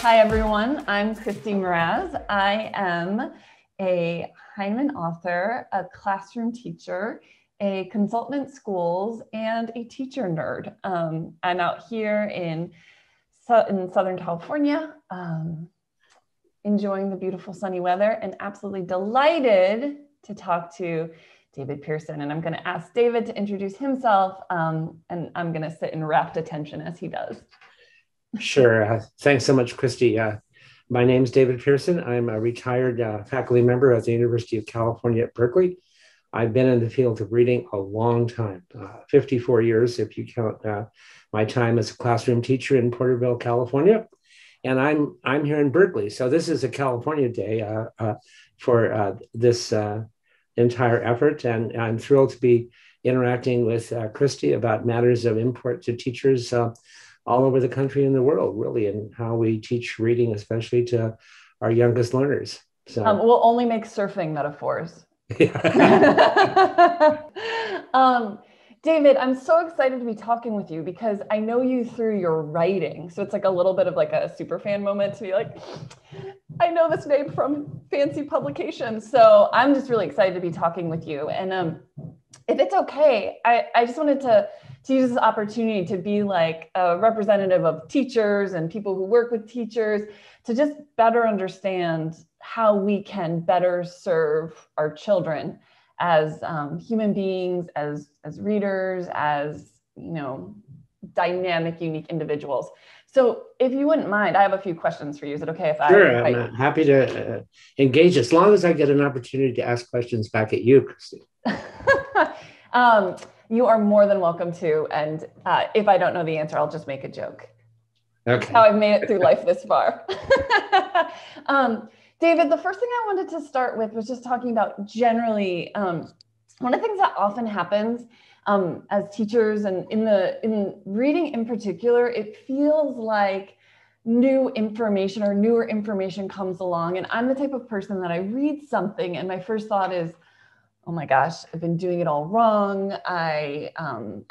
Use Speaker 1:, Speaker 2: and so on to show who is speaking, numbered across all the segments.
Speaker 1: Hi, everyone. I'm Christy Mraz. I am a Heinemann author, a classroom teacher, a consultant in schools, and a teacher nerd. I'm out here in Southern California, enjoying the beautiful sunny weather and absolutely delighted to talk to David Pearson. And I'm going to ask David to introduce himself, and I'm going to sit in rapt attention as he does.
Speaker 2: Sure. Thanks so much, Christy. My name is David Pearson. I'm a retired faculty member at the University of California at Berkeley. I've been in the field of reading a long time, 54 years if you count my time as a classroom teacher in Porterville, California. And I'm here in Berkeley. So this is a California day for this entire effort. And I'm thrilled to be interacting with Christy about matters of import to teachers all over the country and the world, really, and how we teach reading, especially to our youngest learners. So
Speaker 1: we'll only make surfing metaphors. David, I'm so excited to be talking with you because I know you through your writing. So it's like a little bit of like a super fan moment to be like, I know this name from fancy publications. So I'm just really excited to be talking with you. And if it's okay, I just wanted to use this opportunity to be like a representative of teachers and people who work with teachers to just better understand how we can better serve our children as human beings, as readers, as, you know, dynamic, unique individuals. So if you wouldn't mind, I have a few questions for you. Is it okay if
Speaker 2: Sure, I'm happy to engage as long as I get an opportunity to ask questions back at you, Christy.
Speaker 1: You are more than welcome to. And if I don't know the answer, I'll just make a joke.
Speaker 2: Okay.
Speaker 1: That's how I've made it through life this far. David, the first thing I wanted to start with was just talking about generally, one of the things that often happens as teachers and in reading in particular, it feels like new information or newer information comes along. And I'm the type of person that I read something and my first thought is, oh my gosh, I've been doing it all wrong. I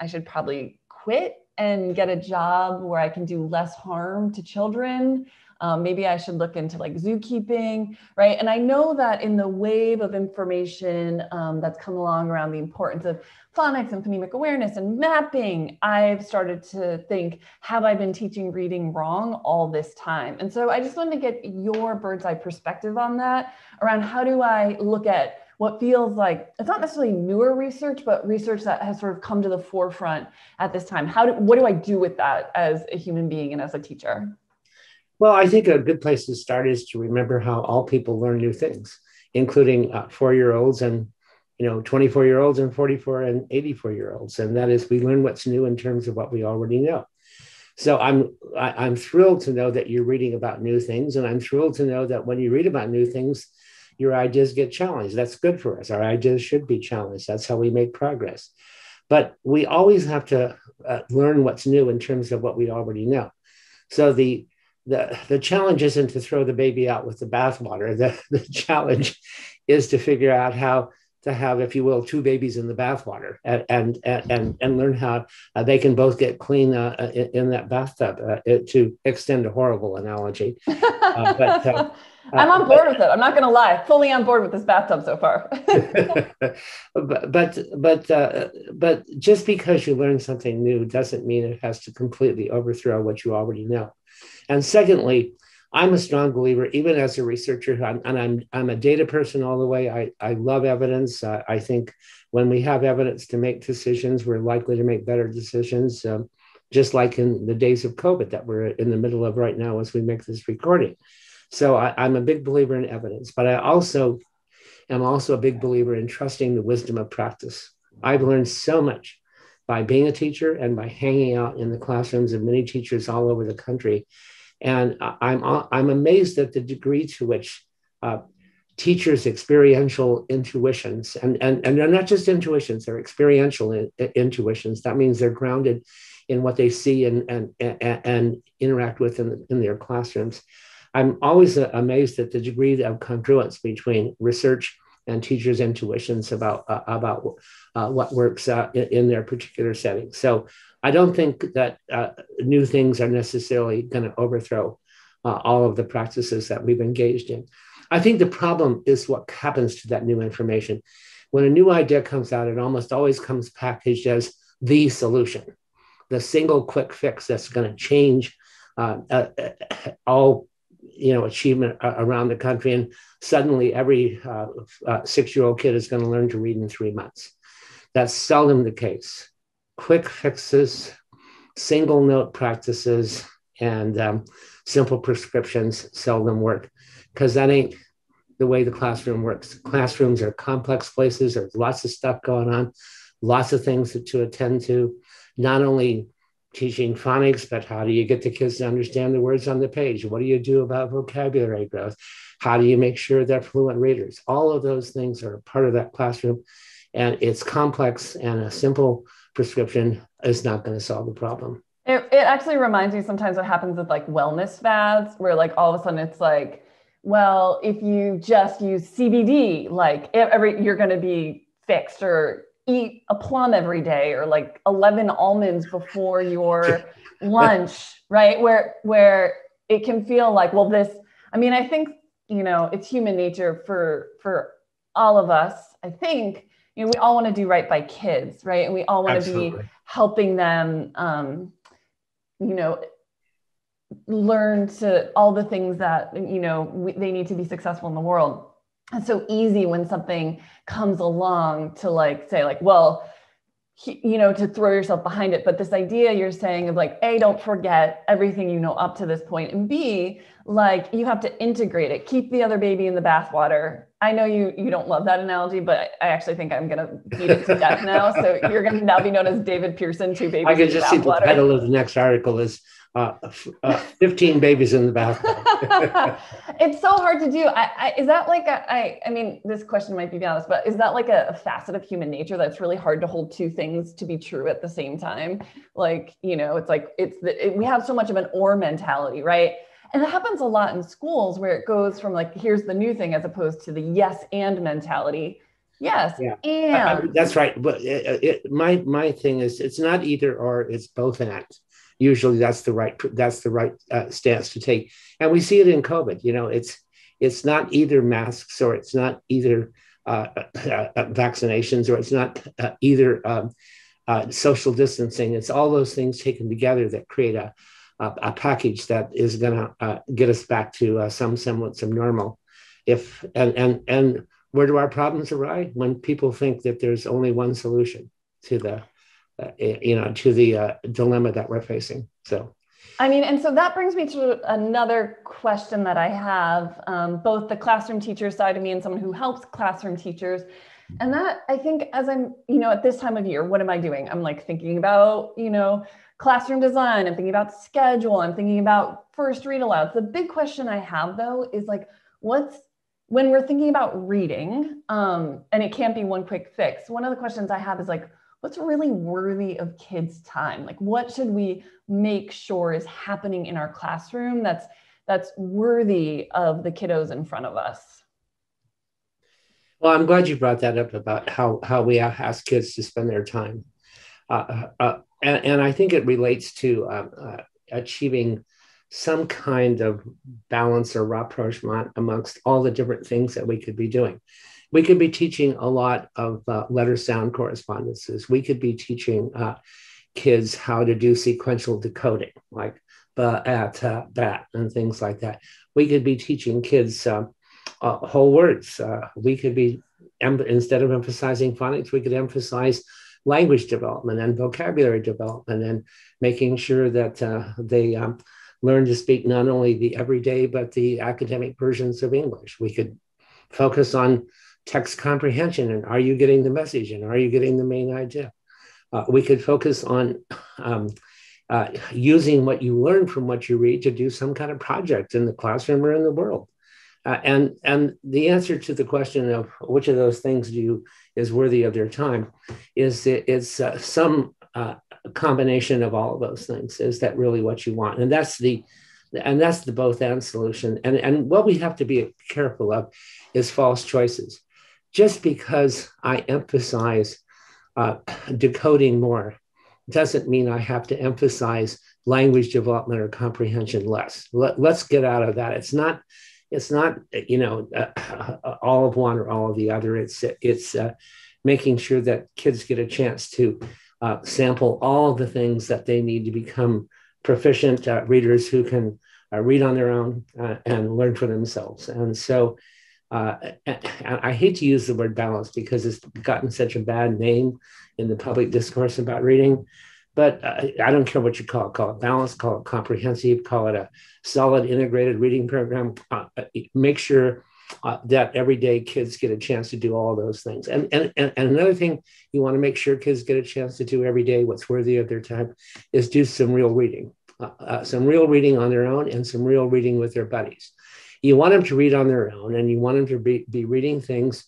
Speaker 1: should probably quit and get a job where I can do less harm to children. Maybe I should look into like zookeeping, right? And I know that in the wave of information that's come along around the importance of phonics and phonemic awareness and mapping, I've started to think, have I been teaching reading wrong all this time? And so I just wanted to get your bird's eye perspective on that, around how do I look at what feels like, it's not necessarily newer research, but research that has sort of come to the forefront at this time. What do I do with that as a human being and as a teacher?
Speaker 2: Well, I think a good place to start is to remember how all people learn new things, including 4-year-olds and 24-year-olds and 44 and 84-year-olds. And that is, we learn what's new in terms of what we already know. So I'm thrilled to know that you're reading about new things. And I'm thrilled to know that when you read about new things, your ideas get challenged. That's good for us. Our ideas should be challenged. That's how we make progress. But we always have to learn what's new in terms of what we already know. So the challenge isn't to throw the baby out with the bathwater. The challenge is to figure out how to have, if you will, two babies in the bathwater and learn how they can both get clean in that bathtub, to extend a horrible analogy.
Speaker 1: I'm on board with it. I'm not going to lie, fully on board with this bathtub so far.
Speaker 2: but just because you learn something new doesn't mean it has to completely overthrow what you already know. And secondly, I'm a strong believer, even as a researcher, and I'm a data person all the way. I love evidence. I think when we have evidence to make decisions, we're likely to make better decisions, just like in the days of COVID that we're in the middle of right now as we make this recording. So I'm a big believer in evidence, but I also am also a big believer in trusting the wisdom of practice. I've learned so much by being a teacher and by hanging out in the classrooms of many teachers all over the country. And I'm amazed at the degree to which teachers' experiential intuitions, and they're not just intuitions, they're experiential intuitions. That means they're grounded in what they see and interact with in their classrooms. I'm always amazed at the degree of congruence between research and teachers' intuitions about what works in their particular setting. So I don't think that new things are necessarily going to overthrow all of the practices that we've engaged in. I think the problem is what happens to that new information. When a new idea comes out, it almost always comes packaged as the solution, the single quick fix that's going to change all achievement around the country, and suddenly every 6-year-old kid is going to learn to read in 3 months. That's seldom the case. Quick fixes, single note practices, and simple prescriptions seldom work, because that ain't the way the classroom works. Classrooms are complex places. There's lots of stuff going on, lots of things to attend to, not only teaching phonics, but how do you get the kids to understand the words on the page? What do you do about vocabulary growth? How do you make sure they're fluent readers? All of those things are part of that classroom, and it's complex, and a simple prescription is not going to solve the problem.
Speaker 1: It actually reminds me sometimes what happens with like wellness fads, where like all of a sudden it's like, well, if you just use CBD, like you're going to be fixed, or eat a plum every day, or like 11 almonds before your lunch, right? Where it can feel like, well, I think, it's human nature for all of us. I think, we all want to do right by kids, right? And we all want to be helping them, learn to all the things that, they need to be successful in the world. It's so easy when something comes along to like say like, well, to throw yourself behind it. But this idea you're saying of like, A, don't forget everything up to this point, and B, like you have to integrate it, keep the other baby in the bathwater. I know you don't love that analogy, but I actually think I'm going to beat it to death now. So you're going to now be known as David Pearson, 2 babies.
Speaker 2: I can just see the title of the next article is 15 babies in the bathtub.
Speaker 1: It's so hard to do. Is that like this question might be honest, but is that like a facet of human nature that's really hard to hold two things to be true at the same time? Like, it's like, we have so much of an or mentality, right? And it happens a lot in schools where it goes from like, here's the new thing, as opposed to the yes and mentality. Yes, yeah. And
Speaker 2: that's right. But my thing is, it's not either or, it's both and. Usually that's the right stance to take. And we see it in COVID. It's not either masks, or it's not either vaccinations, or it's not either social distancing. It's all those things taken together that create a package that is going to get us back to some semblance of normal. And where do our problems arise? When people think that there's only one solution to the dilemma that we're facing. So,
Speaker 1: and so that brings me to another question that I have, both the classroom teacher side of me and someone who helps classroom teachers. And that, I think, as I'm, at this time of year, what am I doing? I'm like thinking about, classroom design. I'm thinking about schedule. I'm thinking about first read alouds. The big question I have though is like, when we're thinking about reading, and it can't be one quick fix. One of the questions I have is like, what's really worthy of kids' time? Like, what should we make sure is happening in our classroom that's worthy of the kiddos in front of us?
Speaker 2: Well, I'm glad you brought that up about how we ask kids to spend their time. And I think it relates to achieving some kind of balance or rapprochement amongst all the different things that we could be doing. We could be teaching a lot of letter sound correspondences. We could be teaching kids how to do sequential decoding, like at, bat, and things like that. We could be teaching kids whole words. We could be, instead of emphasizing phonics, we could emphasize language development and vocabulary development, and making sure that they learn to speak not only the everyday, but the academic versions of English. We could focus on text comprehension, and are you getting the message, and are you getting the main idea? We could focus on using what you learn from what you read to do some kind of project in the classroom or in the world. And the answer to the question of which of those things is worthy of their time is some combination of all of those things. Is that really what you want? And that's the And that's the both and solution. And what we have to be careful of is false choices. Just because I emphasize decoding more doesn't mean I have to emphasize language development or comprehension less. Let's get out of that. It's not all of one or all of the other. It's making sure that kids get a chance to sample all of the things that they need to become proficient readers who can read on their own and learn for themselves. And so I hate to use the word balance because it's gotten such a bad name in the public discourse about reading. But I don't care what you call it balance, call it comprehensive, call it a solid integrated reading program. Make sure that every day kids get a chance to do all those things. And another thing you want to make sure kids get a chance to do every day, what's worthy of their time, is do some real reading. Some real reading on their own and some real reading with their buddies. You want them to read on their own, and you want them to be reading things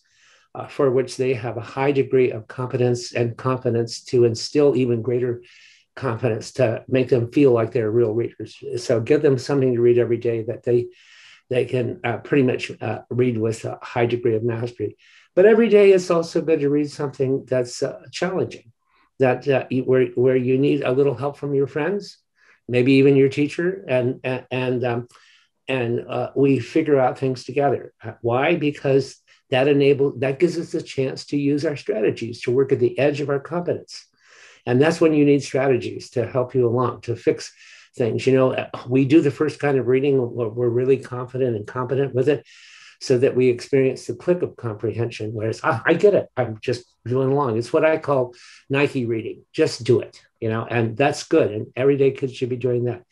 Speaker 2: for which they have a high degree of competence and confidence to instill even greater confidence to make them feel like they're real readers. So give them something to read every day that they can pretty much read with a high degree of mastery. But every day it's also good to read something that's challenging, that where you need a little help from your friends, maybe even your teacher, and we figure out things together. Why? Because that gives us a chance to use our strategies to work at the edge of our competence. And that's when you need strategies to help you along, to fix things. We do the first kind of reading where we're really confident and competent with it so that we experience the click of comprehension, whereas I get it. I'm just doing along. It's what I call Nike reading. Just do it, and that's good. And everyday kids should be doing that.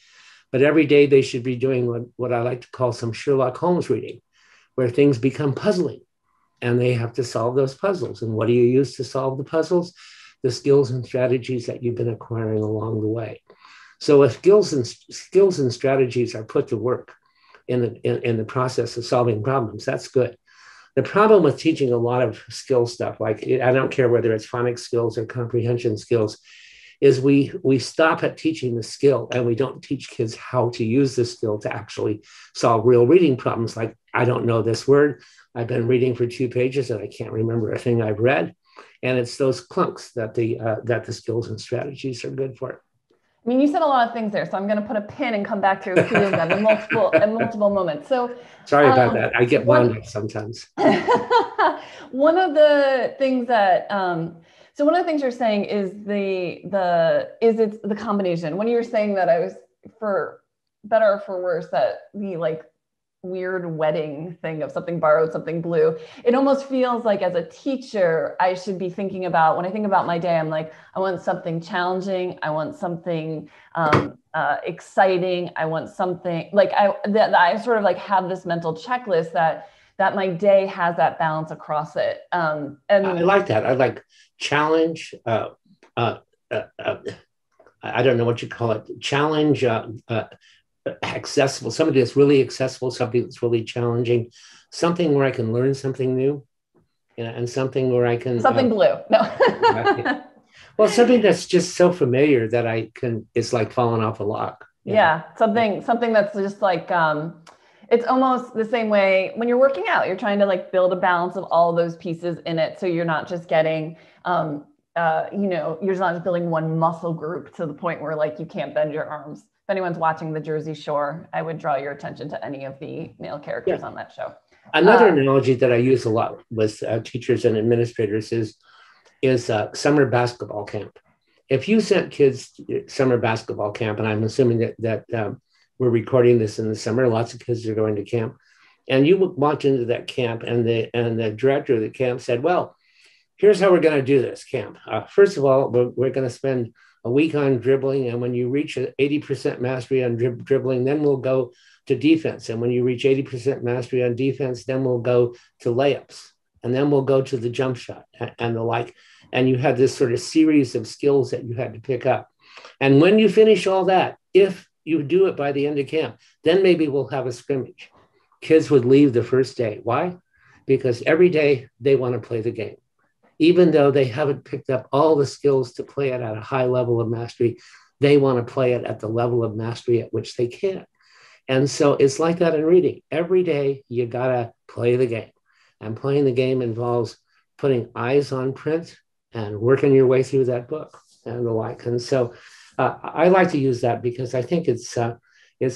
Speaker 2: But every day they should be doing what I like to call some Sherlock Holmes reading, where things become puzzling and they have to solve those puzzles. And what do you use to solve the puzzles? The skills and strategies that you've been acquiring along the way. So if skills and strategies are put to work in the process of solving problems, that's good. The problem with teaching a lot of skill stuff, like I don't care whether it's phonics skills or comprehension skills, is we stop at teaching the skill and we don't teach kids how to use the skill to actually solve real reading problems. Like, I don't know this word. I've been reading for 2 pages and I can't remember a thing I've read. And it's those clunks that the skills and strategies are good for.
Speaker 1: I mean, you said a lot of things there, so I'm going to put a pin and come back to a few of them in multiple moments. So
Speaker 2: sorry about that. I get wound up sometimes.
Speaker 1: One of the things that so one of the things you're saying is it's the combination. When you were saying that, I was, for better or for worse, that the weird wedding thing of something borrowed, something blue. It almost feels like as a teacher, I should be thinking about, when I think about my day, I'm like, I want something challenging. I want something exciting. I want something that I sort of have this mental checklist that my day has that balance across it. And
Speaker 2: I like that. I like challenge. I don't know what you call it. Challenge, accessible, something that's really accessible, something that's really challenging, something where I can learn something new, and something where I can
Speaker 1: blue. No.
Speaker 2: Well, something that's just so familiar that it's like falling off a log.
Speaker 1: Yeah, something that's just it's almost the same way when you're working out. You're trying to build a balance of all those pieces in it, so you're not just getting you're just not just building one muscle group to the point where you can't bend your arms. If anyone's watching the Jersey Shore, I would draw your attention to any of the male characters on that show.
Speaker 2: Another analogy that I use a lot with teachers and administrators is summer basketball camp. If you sent kids to summer basketball camp, and I'm assuming that we're recording this in the summer, lots of kids are going to camp, and you walked into that camp, and the director of the camp said, "Well, here's how we're going to do this camp. First of all, we're going to spend a week on dribbling. And when you reach 80% mastery on dribbling, then we'll go to defense. And when you reach 80% mastery on defense, then we'll go to layups. And then we'll go to the jump shot and the like." And you had this sort of series of skills that you had to pick up. And when you finish all that, if you do it by the end of camp, then maybe we'll have a scrimmage. Kids would leave the first day. Why? Because every day they want to play the game. Even though they haven't picked up all the skills to play it at a high level of mastery, they want to play it at the level of mastery at which they can. And so it's like that in reading. Every day you gotta play the game. And playing the game involves putting eyes on print and working your way through that book and the like. And so I like to use that because I think it's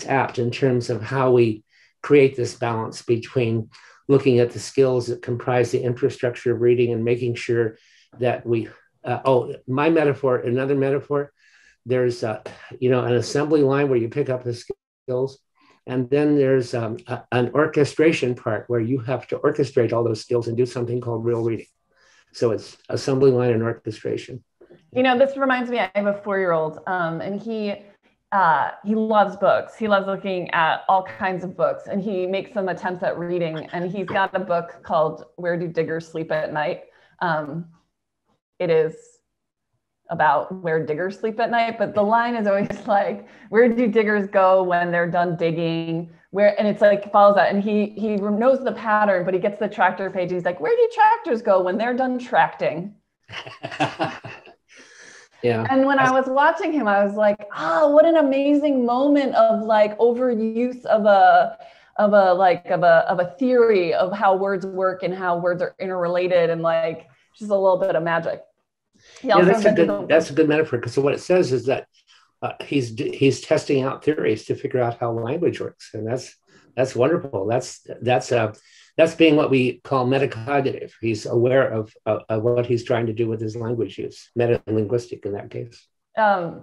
Speaker 2: apt in terms of how we create this balance between looking at the skills that comprise the infrastructure of reading and making sure that we, my metaphor, another metaphor, there's, an assembly line where you pick up the skills. And then there's an orchestration part where you have to orchestrate all those skills and do something called real reading. So it's assembly line and orchestration.
Speaker 1: This reminds me, I have a 4-year-old, and he loves books. He loves looking at all kinds of books, and he makes some attempts at reading. And he's got a book called Where Do Diggers Sleep at Night? It is about where diggers sleep at night, but the line is always like, where do diggers go when they're done digging? And it's like follows that, and he knows the pattern, but he gets the tractor page. He's like, where do tractors go when they're done tracting?
Speaker 2: Yeah.
Speaker 1: And when I was watching him, I was like, what an amazing moment of like overuse of a theory of how words work and how words are interrelated, and like just a little bit of magic.
Speaker 2: That's a good metaphor, because what it says is that he's testing out theories to figure out how language works, and that's wonderful. That's being what we call metacognitive. He's aware of what he's trying to do with his language use, metalinguistic in that case.
Speaker 1: I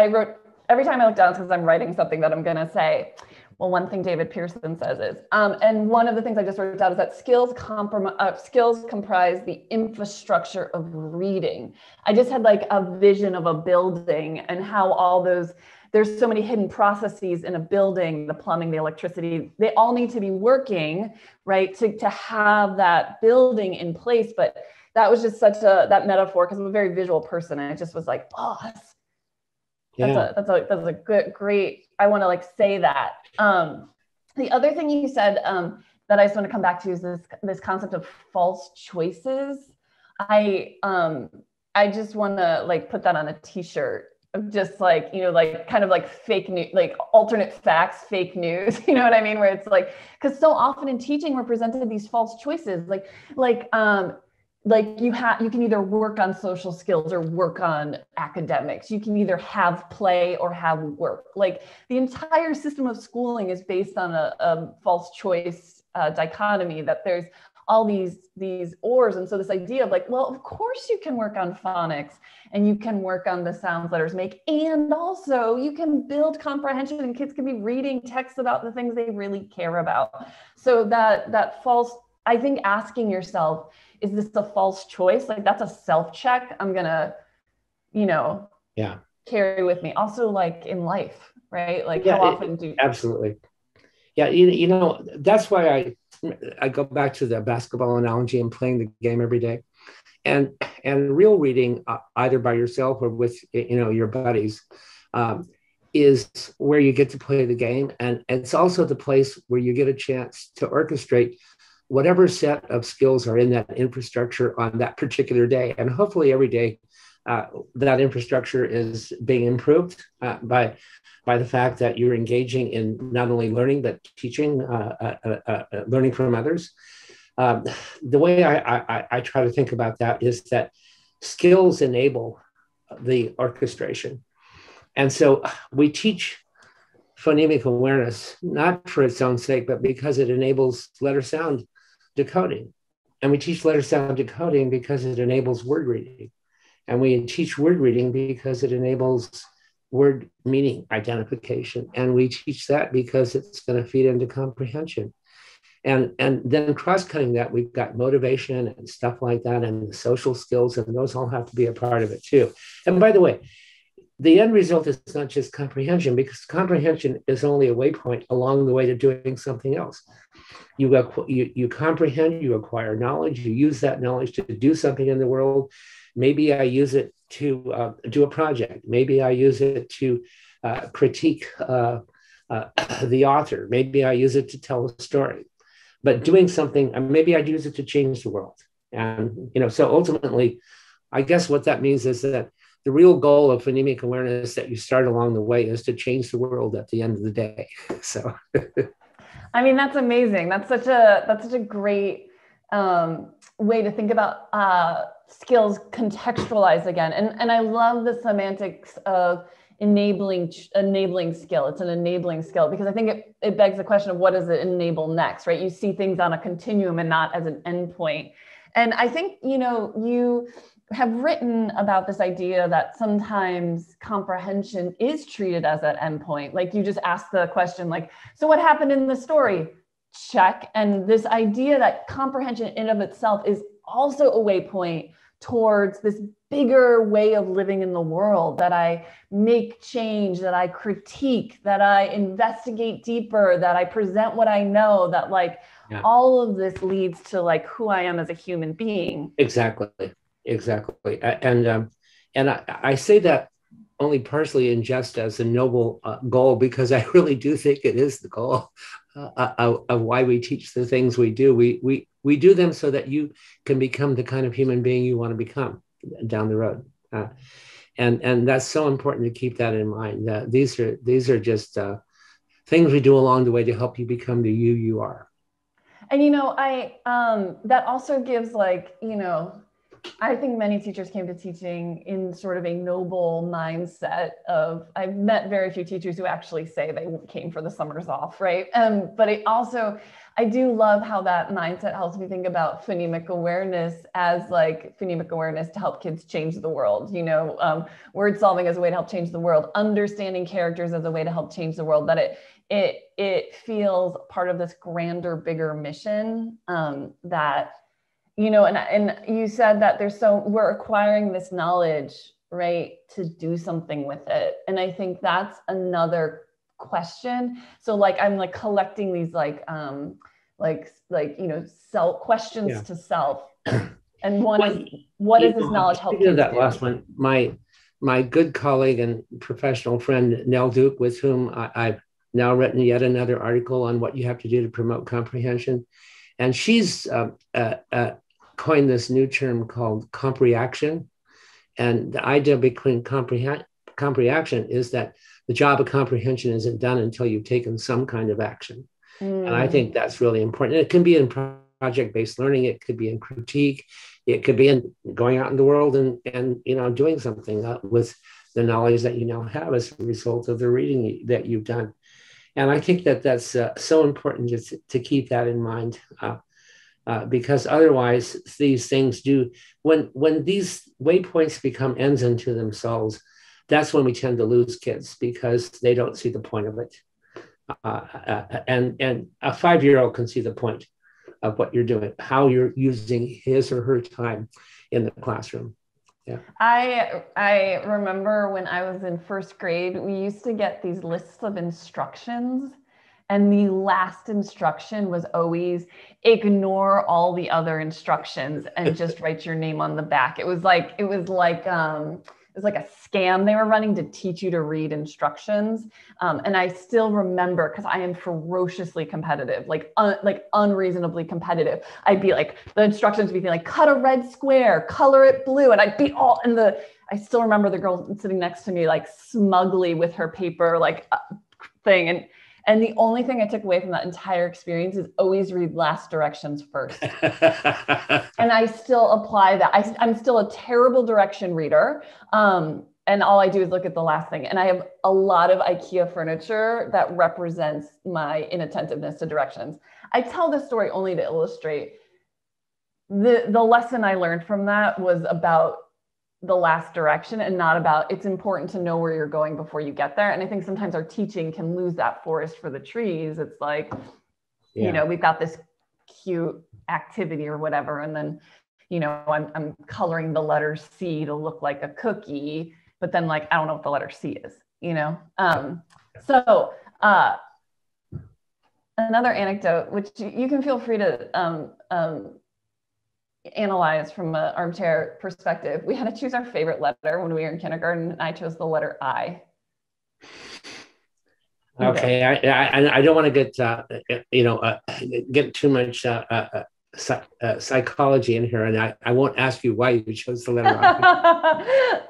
Speaker 1: wrote, every time I look down, because I'm writing something that I'm going to say. Well, one thing David Pearson says is, and one of the things I just wrote down is that skills comprise the infrastructure of reading. I just had like a vision of a building and how there's so many hidden processes in a building, the plumbing, the electricity, they all need to be working, right, to have that building in place. But that was just that metaphor, because I'm a very visual person, and it just was like, that's a great, I want to like say that. The other thing you said that I just want to come back to is this concept of false choices. I just want to like put that on a t-shirt of just like, kind of like fake news, like alternate facts, fake news, you know what I mean? Where it's like, because so often in teaching, we're presented these false choices, like you can either work on social skills or work on academics. You can either have play or have work. Like the entire system of schooling is based on a false choice dichotomy, that there's all these ors. And so this idea of like, well, of course you can work on phonics and you can work on the sounds letters make, and also you can build comprehension, and kids can be reading texts about the things they really care about. So that false, I think asking yourself, is this a false choice? Like that's a self-check I'm gonna, carry with me. Also, like in life, right? Like how often do you...
Speaker 2: Absolutely. Yeah, that's why I go back to the basketball analogy and playing the game every day. And real reading, either by yourself or with your buddies, is where you get to play the game. And it's also the place where you get a chance to orchestrate whatever set of skills are in that infrastructure on that particular day. And hopefully every day that infrastructure is being improved by the fact that you're engaging in not only learning, but teaching, learning from others. The way I try to think about that is that skills enable the orchestration. And so we teach phonemic awareness, not for its own sake, but because it enables letter sound decoding. And we teach letter sound decoding because it enables word reading. And we teach word reading because it enables word meaning identification. And we teach that because it's going to feed into comprehension. And then cross-cutting that, we've got motivation and stuff like that, and the social skills, and those all have to be a part of it too. And by the way, the end result is not just comprehension, because comprehension is only a waypoint along the way to doing something else. You comprehend, you acquire knowledge, you use that knowledge to do something in the world. Maybe I use it to do a project. Maybe I use it to critique the author. Maybe I use it to tell a story. But doing something, maybe I'd use it to change the world. And so ultimately, I guess what that means is that the real goal of phonemic awareness that you start along the way is to change the world at the end of the day. So,
Speaker 1: I mean, that's amazing. That's such a great way to think about skills contextualized again. And I love the semantics of enabling skill. It's an enabling skill, because I think it begs the question of what does it enable next, right? You see things on a continuum and not as an endpoint. And I think, you have written about this idea that sometimes comprehension is treated as that endpoint. Like you just asked the question, like, so what happened in the story? Check. And this idea that comprehension in of itself is also a waypoint towards this bigger way of living in the world, that I make change, that I critique, that I investigate deeper, that I present what I know, that all of this leads to who I am as a human being.
Speaker 2: Exactly. And I say that only partially in jest as a noble goal, because I really do think it is the goal of why we teach the things we do. We do them so that you can become the kind of human being you want to become down the road. And that's so important to keep that in mind. These are just things we do along the way to help you become the you are.
Speaker 1: And, I, that also gives I think many teachers came to teaching in sort of a noble mindset of, I've met very few teachers who actually say they came for the summers off, right? But I do love how that mindset helps me think about phonemic awareness as phonemic awareness to help kids change the world, word solving as a way to help change the world, understanding characters as a way to help change the world, that it feels part of this grander, bigger mission that, and you said that we're acquiring this knowledge, right, to do something with it. And I think that's another question. So I'm collecting these self questions to self. And one is, what does this knowledge help kids
Speaker 2: that
Speaker 1: do?
Speaker 2: Last one, my good colleague and professional friend, Nell Duke, with whom I've now written yet another article on what you have to do to promote comprehension. And she's coined this new term called compreaction. And the idea between compreaction is that the job of comprehension isn't done until you've taken some kind of action. And I think that's really important. And it can be in project-based learning. It could be in critique. It could be in going out in the world and doing something with the knowledge that you now have as a result of the reading that you've done. And I think that's so important to keep that in mind. Because otherwise these things do, when these waypoints become ends unto themselves, that's when we tend to lose kids, because they don't see the point of it. And a 5-year-old can see the point of what you're doing, how you're using his or her time in the classroom. Yeah.
Speaker 1: I remember when I was in first grade, we used to get these lists of instructions. And the last instruction was always ignore all the other instructions and just write your name on the back. It was like a scam they were running to teach you to read instructions. And I still remember, because I am ferociously competitive, unreasonably competitive. I'd be the instructions would be cut a red square, color it blue. And I'd be I still remember the girl sitting next to me, smugly with her paper, thing. And the only thing I took away from that entire experience is always read last directions first. And I still apply that. I'm still a terrible direction reader. And all I do is look at the last thing. And I have a lot of IKEA furniture that represents my inattentiveness to directions. I tell this story only to illustrate the lesson I learned from that was about the last direction, and not about, it's important to know where you're going before you get there. And I think sometimes our teaching can lose that forest for the trees. It's we've got this cute activity or whatever, and then I'm coloring the letter C to look like a cookie, but then I don't know what the letter C is. So another anecdote, which you can feel free to analyze from an armchair perspective. We had to choose our favorite letter when we were in kindergarten, and I chose the letter I.
Speaker 2: Okay, I don't want to get get too much psychology in here, and I won't ask you why you chose the letter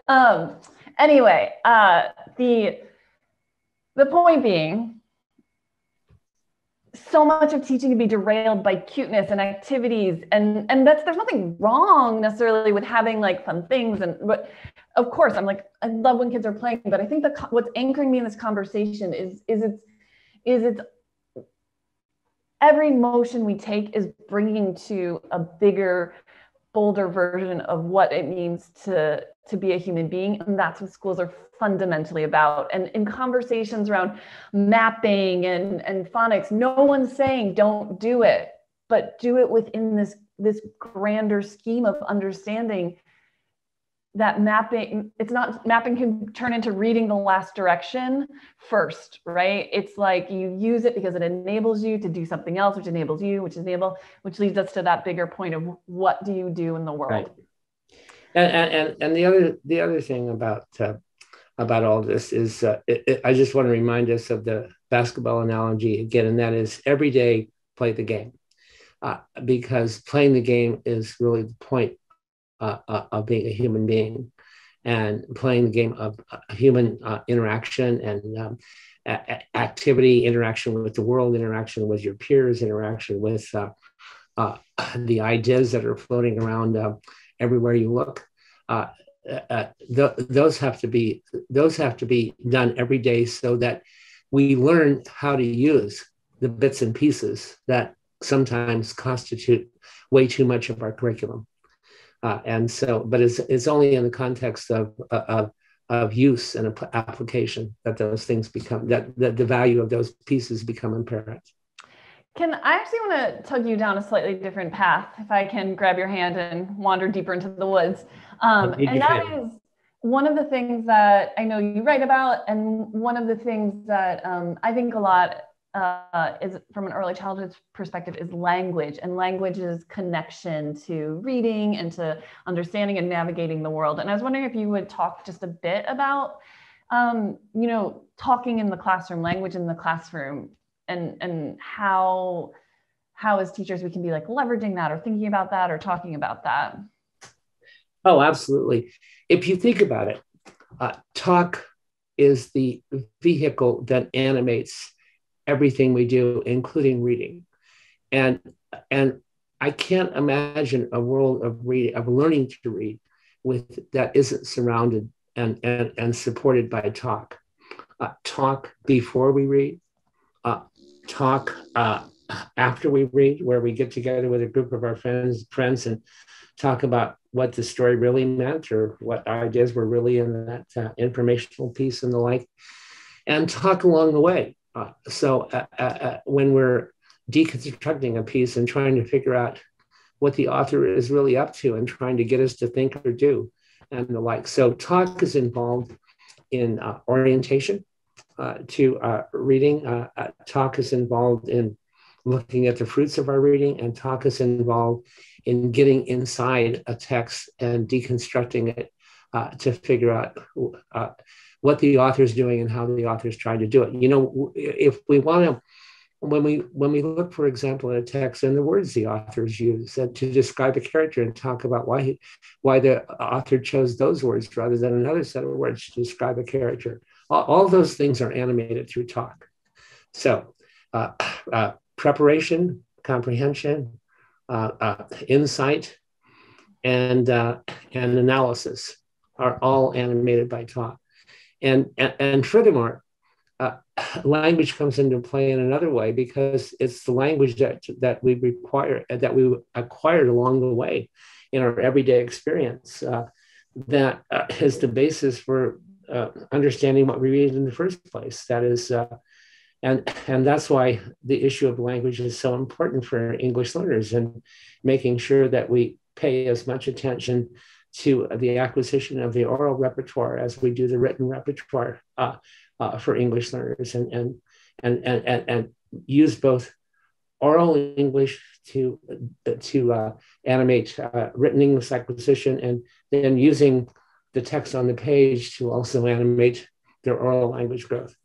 Speaker 2: R.
Speaker 1: Anyway, the point being, so much of teaching can be derailed by cuteness and activities, and there's nothing wrong necessarily with having like fun things, but of course I love when kids are playing, but I think that what's anchoring me in this conversation is it's every motion we take is bringing to a bigger, bolder version of what it means to be a human being. And that's what schools are fundamentally about. And in conversations around mapping and phonics, no one's saying don't do it, but do it within this grander scheme of understanding that mapping can turn into reading the last direction first, right? It's like you use it because it enables you to do something else, which enables you, which leads us to that bigger point of what do you do in the world.
Speaker 2: Right. And the other thing about all this is I just want to remind us of the basketball analogy again, and that is every day play the game, because playing the game is really the point of being a human being, and playing the game of human interaction and activity, interaction with the world, interaction with your peers, interaction with the ideas that are floating around everywhere you look. Those have to be done every day, so that we learn how to use the bits and pieces that sometimes constitute way too much of our curriculum. And so, but it's only in the context of use and application that those things become, that the value of those pieces become apparent.
Speaker 1: I actually want to tug you down a slightly different path, if I can grab your hand and wander deeper into the woods. And that is one of the things that I know you write about, and one of the things that I think a lot is from an early childhood perspective is language, and language's connection to reading and to understanding and navigating the world. And I was wondering if you would talk just a bit about, talking in the classroom, language in the classroom, and how as teachers we can be like leveraging that or thinking about that or talking about that.
Speaker 2: Oh, absolutely. If you think about it, talk is the vehicle that animates everything we do, including reading. And I can't imagine a world of learning to read that isn't surrounded and supported by talk. Talk before we read, talk after we read, where we get together with a group of our friends and talk about what the story really meant or what ideas were really in that informational piece and the like, and talk along the way. So when we're deconstructing a piece and trying to figure out what the author is really up to and trying to get us to think or do and the like. So talk is involved in orientation to reading. Talk is involved in looking at the fruits of our reading, and talk is involved in getting inside a text and deconstructing it to figure out what the author is doing and how the author is trying to do it. If we want to, when we look, for example, at a text and the words the authors use to describe a character and talk about why the author chose those words rather than another set of words to describe a character, all those things are animated through talk. So preparation, comprehension, insight, and analysis are all animated by talk. And furthermore, language comes into play in another way, because it's the language that we acquired along the way in our everyday experience that is the basis for understanding what we read in the first place. That is, and that's why the issue of language is so important for English learners, and making sure that we pay as much attention to the acquisition of the oral repertoire as we do the written repertoire for English learners, and use both oral English to animate written English acquisition, and then using the text on the page to also animate their oral language growth.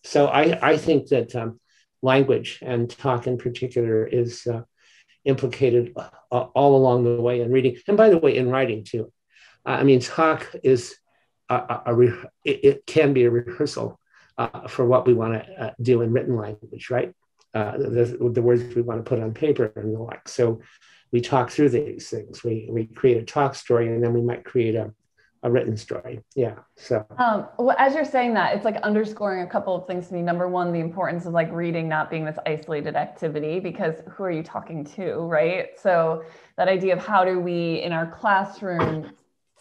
Speaker 2: So I think that language, and talk in particular, is implicated all along the way in reading. And by the way, in writing too. I mean, talk is it can be a rehearsal for what we want to do in written language, right? The words we want to put on paper and the like. So we talk through these things. We create a talk story, and then we might create a written story. Yeah. So
Speaker 1: well, as you're saying that, it's like underscoring a couple of things to me. Number one, the importance of like reading not being this isolated activity, because who are you talking to, right? So that idea of how do we in our classroom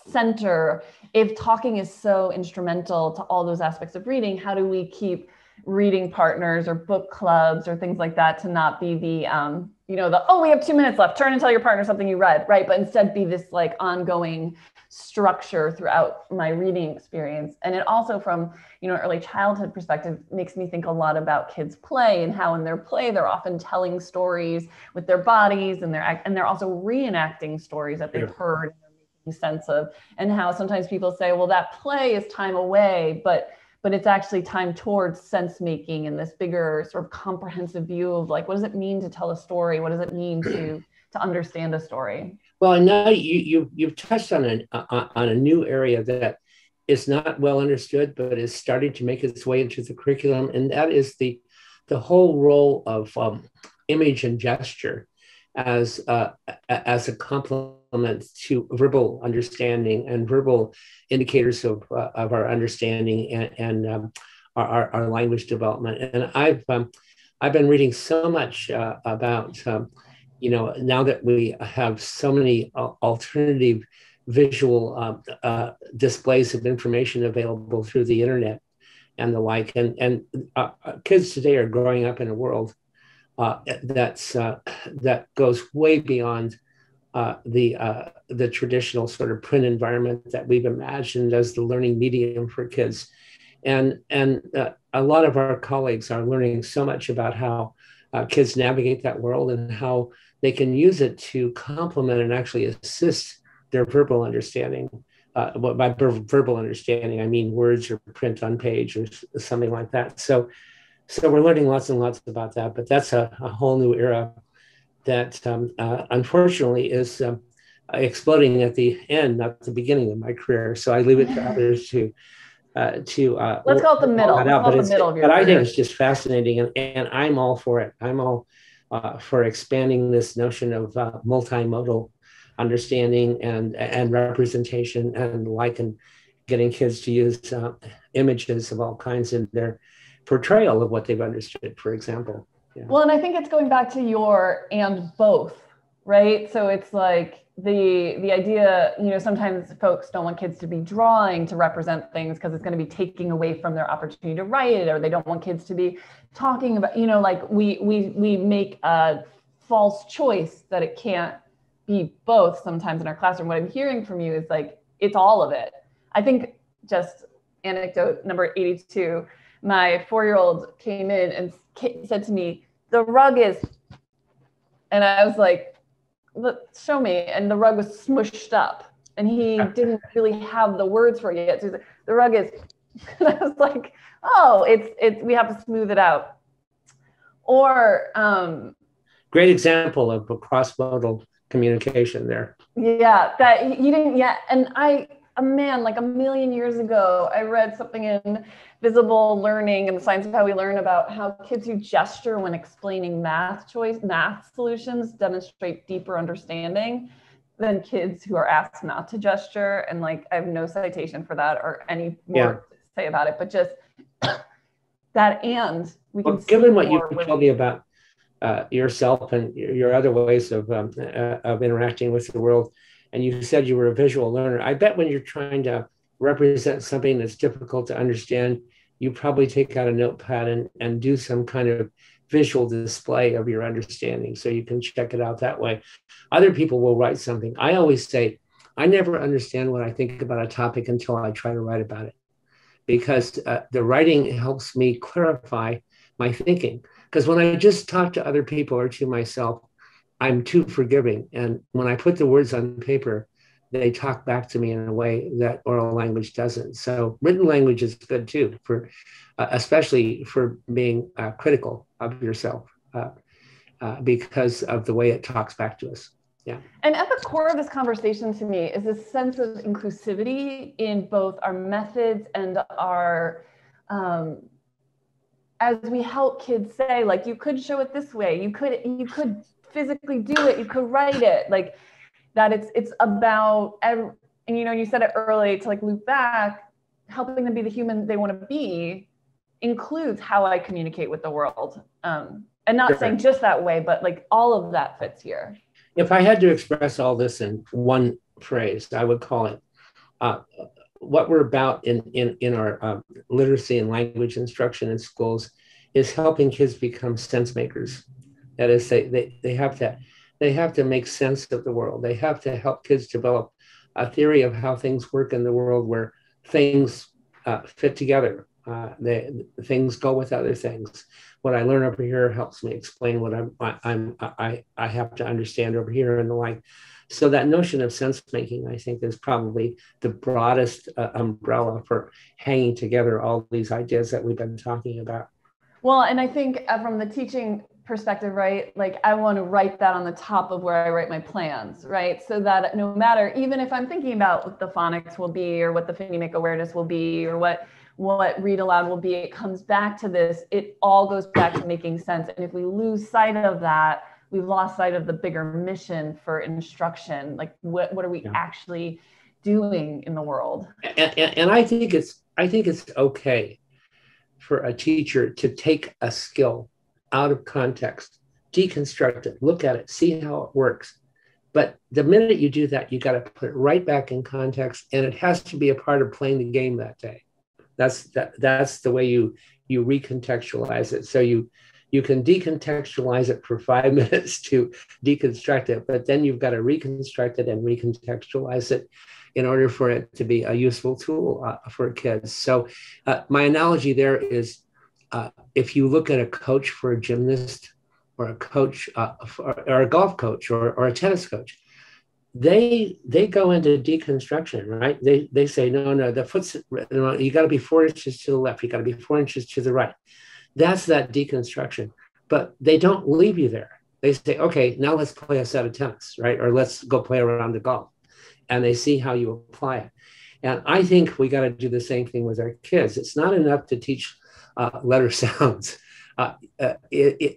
Speaker 1: center, if talking is so instrumental to all those aspects of reading, how do we keep reading partners or book clubs or things like that to not be the oh, we have 2 minutes left, turn and tell your partner something you read, right? But instead be this like ongoing structure throughout my reading experience. And it also, from early childhood perspective, makes me think a lot about kids' play and how in their play they're often telling stories with their bodies, and they're also reenacting stories that they've heard and they're making sense of, and how sometimes people say, well, that play is time away, but it's actually time towards sense making and this bigger sort of comprehensive view of like, what does it mean to tell a story? What does it mean to understand a story?
Speaker 2: Well, and now you've touched on a new area that is not well understood, but is starting to make its way into the curriculum, and that is the whole role of image and gesture as a complement to verbal understanding and verbal indicators of our understanding and our language development. And I've been reading so much about now that we have so many alternative visual displays of information available through the internet and the like, and kids today are growing up in a world that goes way beyond the traditional sort of print environment that we've imagined as the learning medium for kids. And a lot of our colleagues are learning so much about how kids navigate that world and how they can use it to complement and actually assist their verbal understanding. By verbal understanding, I mean words or print on page or something like that. So we're learning lots and lots about that, but that's a whole new era that unfortunately is exploding at the end, not the beginning of my career. So I leave it to others to
Speaker 1: let's call it the middle.
Speaker 2: But I think it's just fascinating, and I'm all for it. I'm all for expanding this notion of multimodal understanding and representation and like, and getting kids to use images of all kinds in their portrayal of what they've understood, for example. Yeah.
Speaker 1: Well, and I think it's going back to your and both, right? So it's like the idea, sometimes folks don't want kids to be drawing to represent things because it's going to be taking away from their opportunity to write it, or they don't want kids to be talking about, like we make a false choice that it can't be both sometimes in our classroom. What I'm hearing from you is like, it's all of it. I think, just anecdote number 82, my 4-year-old came in and said to me, the rug is, and I was like, show me. And the rug was smushed up and he didn't really have the words for it yet. So he's like, the rug is, and I was like, oh, it's, we have to smooth it out. Or,
Speaker 2: great example of a cross-modal communication there.
Speaker 1: Yeah, that he didn't yet. And like a million years ago, I read something in Visible Learning and the Science of How We Learn about how kids who gesture when explaining math solutions demonstrate deeper understanding than kids who are asked not to gesture. And like, I have no citation for that or any more to say about it, but just that. And we can
Speaker 2: given what you told me about yourself and your other ways of interacting with the world, and you said you were a visual learner, I bet when you're trying to represent something that's difficult to understand, you probably take out a notepad and do some kind of visual display of your understanding so you can check it out that way. Other people will write something. I always say, I never understand what I think about a topic until I try to write about it, because the writing helps me clarify my thinking. Because when I just talk to other people or to myself, I'm too forgiving. And when I put the words on paper, they talk back to me in a way that oral language doesn't. So written language is good too, for especially for being critical of yourself. because of the way it talks back to us. Yeah.
Speaker 1: And at the core of this conversation to me is this sense of inclusivity in both our methods and our, as we help kids say, like, you could show it this way, you could physically do it, you could write it, like that. It's about, and you know, you said it early, to like loop back, helping them be the human they want to be includes how I communicate with the world. And not saying just that way, but like all of that fits here.
Speaker 2: If I had to express all this in one phrase, I would call it what we're about in our literacy and language instruction in schools is helping kids become sense makers. That is, they have to make sense of the world. They have to help kids develop a theory of how things work in the world, where things fit together. Things go with other things. What I learn over here helps me explain what I have to understand over here, and the like. So that notion of sense making, I think, is probably the broadest umbrella for hanging together all these ideas that we've been talking about.
Speaker 1: Well, and I think from the teaching perspective, right, like I want to write that on the top of where I write my plans, right? So that no matter, even if I'm thinking about what the phonics will be, or what the phonemic awareness will be, or what read aloud will be, it comes back to this, it all goes back to making sense. And if we lose sight of that, we've lost sight of the bigger mission for instruction. Like what are we actually doing in the world?
Speaker 2: And I think it's okay for a teacher to take a skill out of context, deconstruct it, look at it, see how it works. But the minute you do that, you got to put it right back in context, and it has to be a part of playing the game that day. That's the way you recontextualize it. So you can decontextualize it for 5 minutes to deconstruct it, but then you've got to reconstruct it and recontextualize it in order for it to be a useful tool for kids. So my analogy there is, if you look at a coach for a gymnast, or a coach or a golf coach, or a tennis coach, they go into deconstruction, right? They say, no, the foot's, you got to be 4 inches to the left, you got to be 4 inches to the right. That's that deconstruction. But they don't leave you there. They say, okay, now let's play a set of tennis, right? Or let's go play around the golf. And they see how you apply it. And I think we got to do the same thing with our kids. It's not enough to teach letter sounds.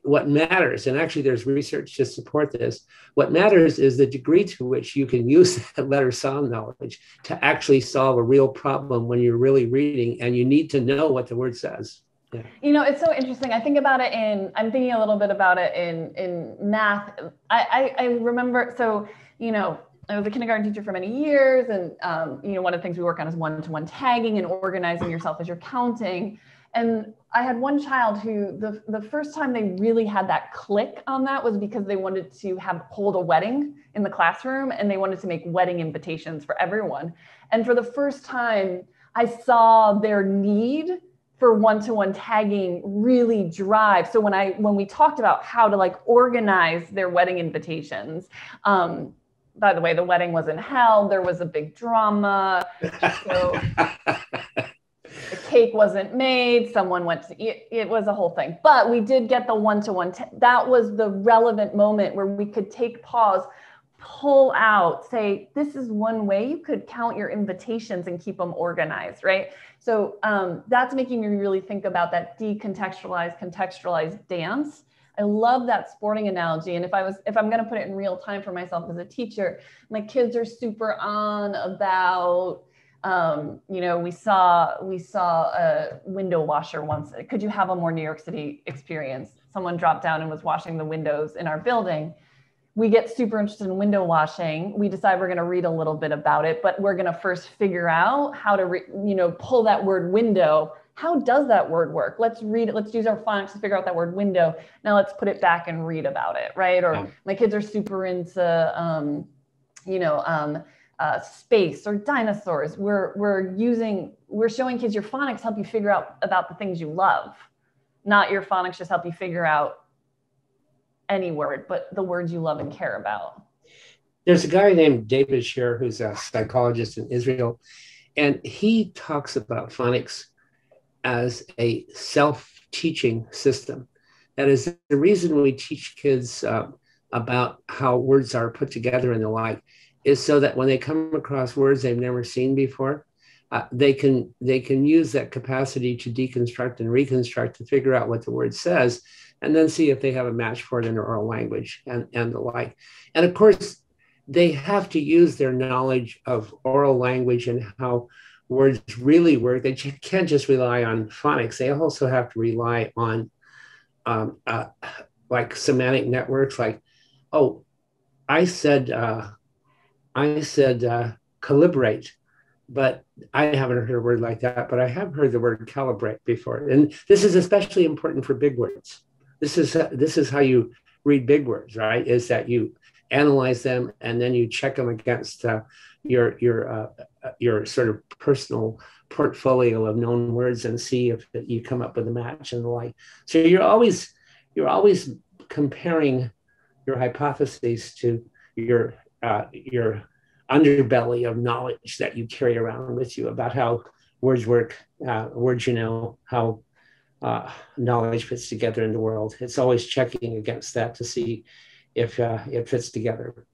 Speaker 2: What matters, and actually there's research to support this, what matters is the degree to which you can use that letter sound knowledge to actually solve a real problem when you're really reading and you need to know what the word says. Yeah.
Speaker 1: You know, it's so interesting. I think about it I'm thinking a little bit about it in math. I remember, so, you know, I was a kindergarten teacher for many years, and, you know, one of the things we work on is one-to-one tagging and organizing yourself as you're counting. And I had one child who the first time they really had that click on that was because they wanted to hold a wedding in the classroom, and they wanted to make wedding invitations for everyone. And for the first time, I saw their need for one-to-one tagging really drive. So when we talked about how to like organize their wedding invitations, by the way, the wedding was in hell. There was a big drama. So the cake wasn't made. Someone went to eat. It was a whole thing. But we did get the one-to-one. That was the relevant moment where we could take pause, pull out, say, this is one way you could count your invitations and keep them organized, right? So that's making me really think about that decontextualized, contextualized dance. I love that sporting analogy. And if I'm going to put it in real time for myself as a teacher, my kids are super on about, you know, we saw a window washer once. Could you have a more New York City experience? Someone dropped down and was washing the windows in our building. We get super interested in window washing. We decide we're going to read a little bit about it, but we're going to first figure out how to, pull that word window. How does that word work? Let's read it. Let's use our phonics to figure out that word window. Now let's put it back and read about it, right? Or my kids are super into, space or dinosaurs. We're showing kids your phonics help you figure out about the things you love, not your phonics just help you figure out any word, but the words you love and care about.
Speaker 2: There's a guy named David Sher who's a psychologist in Israel, and he talks about phonics as a self-teaching system. That is the reason we teach kids about how words are put together and the like, is so that when they come across words they've never seen before, they can use that capacity to deconstruct and reconstruct to figure out what the word says, and then see if they have a match for it in their oral language and the like. And of course, they have to use their knowledge of oral language and how words really work. They can't just rely on phonics. They also have to rely on um, uh, like semantic networks. Like, oh, I said calibrate, but I haven't heard a word like that. But I have heard the word calibrate before, and this is especially important for big words. This is how you read big words, right? Is that you analyze them and then you check them against your sort of personal portfolio of known words and see if you come up with a match and the like. So you're always comparing your hypotheses to your underbelly of knowledge that you carry around with you about how words work, words, how knowledge fits together in the world. It's always checking against that to see if it fits together.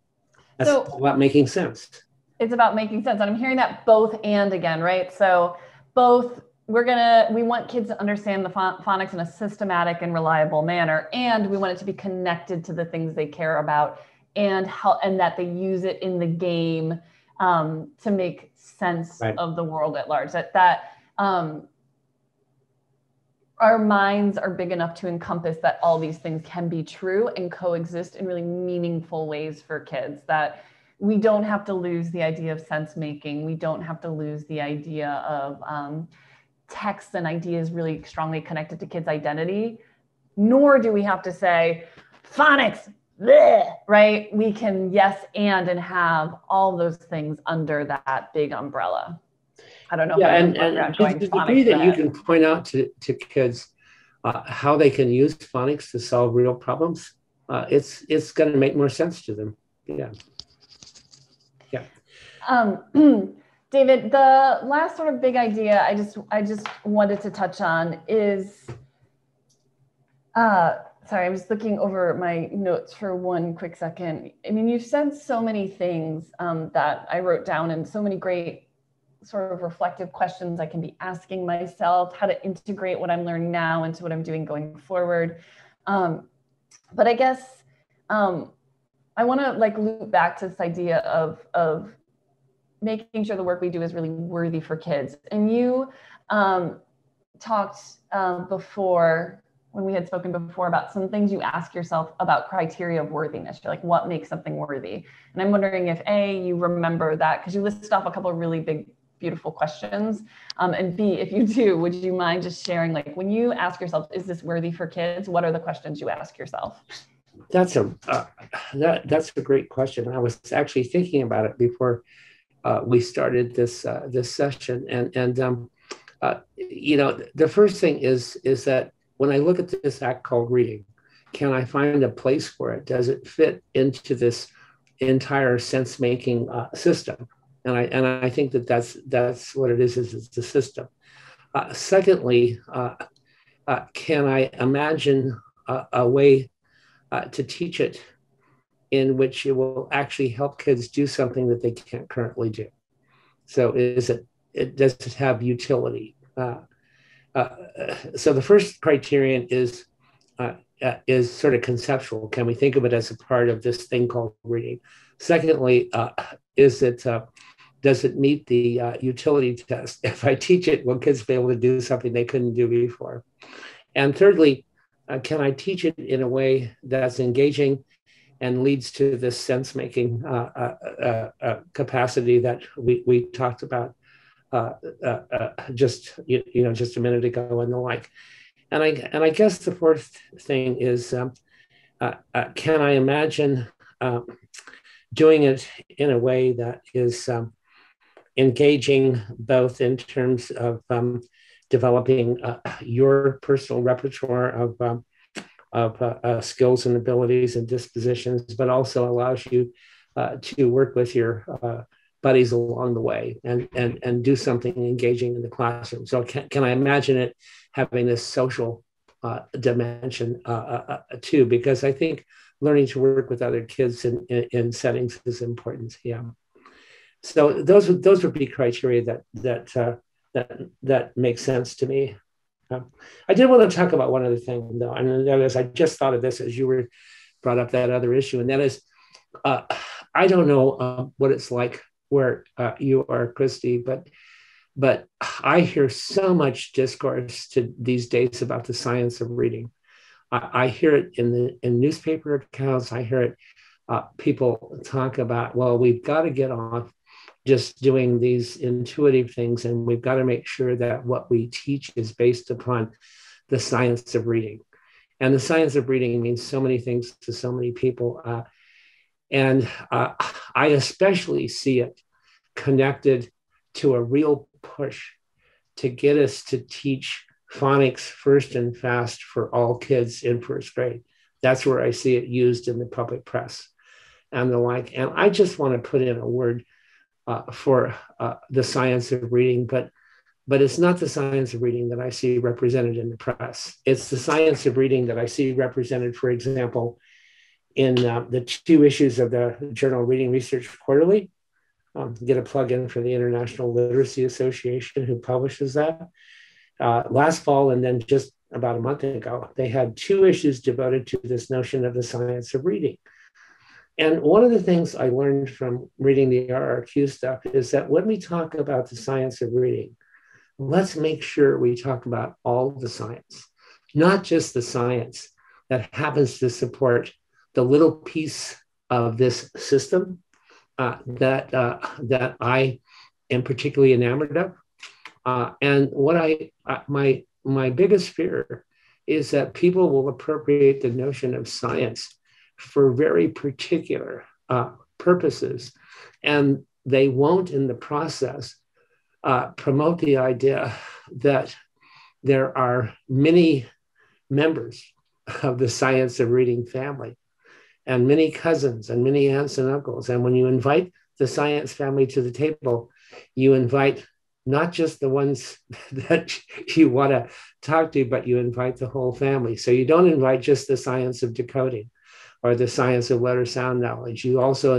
Speaker 2: That's about making sense.
Speaker 1: It's about making sense. And I'm hearing that both and again, right? So both we want kids to understand the phonics in a systematic and reliable manner, and we want it to be connected to the things they care about and that they use it in the game to make sense of the world at large. That our minds are big enough to encompass that all these things can be true and coexist in really meaningful ways for kids, that we don't have to lose the idea of sense making. We don't have to lose the idea of text and ideas really strongly connected to kids' identity, nor do we have to say phonics, bleh, right? We can yes and have all those things under that big umbrella. I don't know.
Speaker 2: Yeah, and to the degree that you can point out to kids how they can use phonics to solve real problems, it's going to make more sense to them. Yeah.
Speaker 1: David, the last sort of big idea I just wanted to touch on is, sorry, I'm just looking over my notes for one quick second. I mean, you've said so many things that I wrote down, and so many great sort of reflective questions I can be asking myself, how to integrate what I'm learning now into what I'm doing going forward. But I guess I want to loop back to this idea of making sure the work we do is really worthy for kids. And you talked before, when we had spoken before, about some things you ask yourself about criteria of worthiness. You're like, what makes something worthy? And I'm wondering if A, you remember that, because you listed off a couple of really big, beautiful questions. And B, if you do, would you mind just sharing, when you ask yourself, is this worthy for kids? What are the questions you ask yourself?
Speaker 2: That's a great question. I was actually thinking about it before we started this session, and the first thing is that when I look at this act called reading, can I find a place for it? Does it fit into this entire sense making system? And I think that's what it is it's a system. Secondly, can I imagine a way to teach it in which it will actually help kids do something that they can't currently do? So does it have utility? So the first criterion is sort of conceptual. Can we think of it as a part of this thing called reading? Secondly, does it meet the utility test? If I teach it, will kids be able to do something they couldn't do before? And thirdly, can I teach it in a way that's engaging and leads to this sense-making capacity that we talked about just a minute ago and the like. And I guess the fourth thing is, can I imagine doing it in a way that is engaging, both in terms of developing your personal repertoire of skills and abilities and dispositions, but also allows you to work with your buddies along the way and do something engaging in the classroom. So can I imagine it having this social dimension too, because I think learning to work with other kids in settings is important. Yeah. So those would be criteria that make sense to me. I did want to talk about one other thing though, and that is I just thought of this as you were brought up that other issue, and that is I don't know what it's like where you are, Christy, but I hear so much discourse these days about the science of reading. I hear it in newspaper accounts. I hear it. People talk about, well, we've got to get off just doing these intuitive things, and we've got to make sure that what we teach is based upon the science of reading. And the science of reading means so many things to so many people. And I especially see it connected to a real push to get us to teach phonics first and fast for all kids in first grade. That's where I see it used in the public press and the like. And I just want to put in a word for the science of reading, but it's not the science of reading that I see represented in the press. It's the science of reading that I see represented, for example, in the 2 issues of the journal Reading Research Quarterly. Get a plug in for the International Literacy Association, who publishes that. Last fall, and then just about a month ago, they had 2 issues devoted to this notion of the science of reading. And one of the things I learned from reading the RRQ stuff is that when we talk about the science of reading, let's make sure we talk about all the science, not just the science that happens to support the little piece of this system that I am particularly enamored of. And what my biggest fear is that people will appropriate the notion of science for very particular purposes, and they won't in the process promote the idea that there are many members of the science of reading family, and many cousins and many aunts and uncles. And when you invite the science family to the table, you invite not just the ones that you want to talk to, but you invite the whole family. So you don't invite just the science of decoding or the science of letter sound knowledge. You also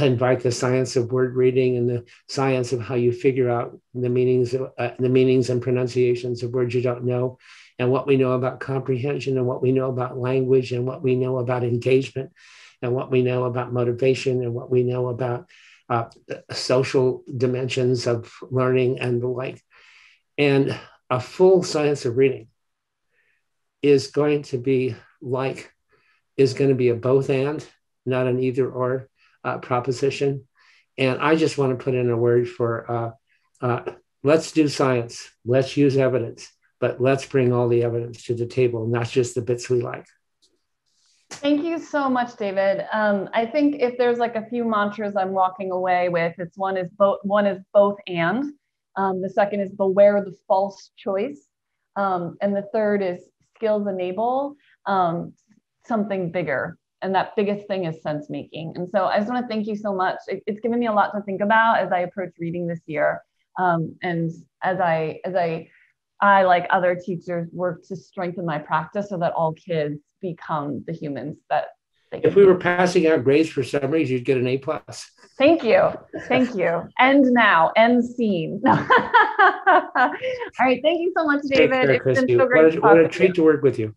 Speaker 2: invite the science of word reading and the science of how you figure out the meanings and pronunciations of words you don't know, and what we know about comprehension, and what we know about language, and what we know about engagement, and what we know about motivation, and what we know about social dimensions of learning and the like. And a full science of reading is going to be a both and, not an either or proposition. And I just want to put in a word for let's do science, let's use evidence, but let's bring all the evidence to the table, not just the bits we like.
Speaker 1: Thank you so much, David. I think if there's like a few mantras I'm walking away with, one is both and. The second is beware the false choice. And the third is skills enable something bigger. And that biggest thing is sense making. And so I just want to thank you so much. It's given me a lot to think about as I approach reading this year. And as I, like other teachers, work to strengthen my practice so that all kids become the humans that they can.
Speaker 2: If we were passing out grades for summaries, you'd get an A+.
Speaker 1: Thank you. Thank you. End now. End scene. All right. Thank you so much, David.
Speaker 2: Care,
Speaker 1: it's been so great.
Speaker 2: What a treat to work with you.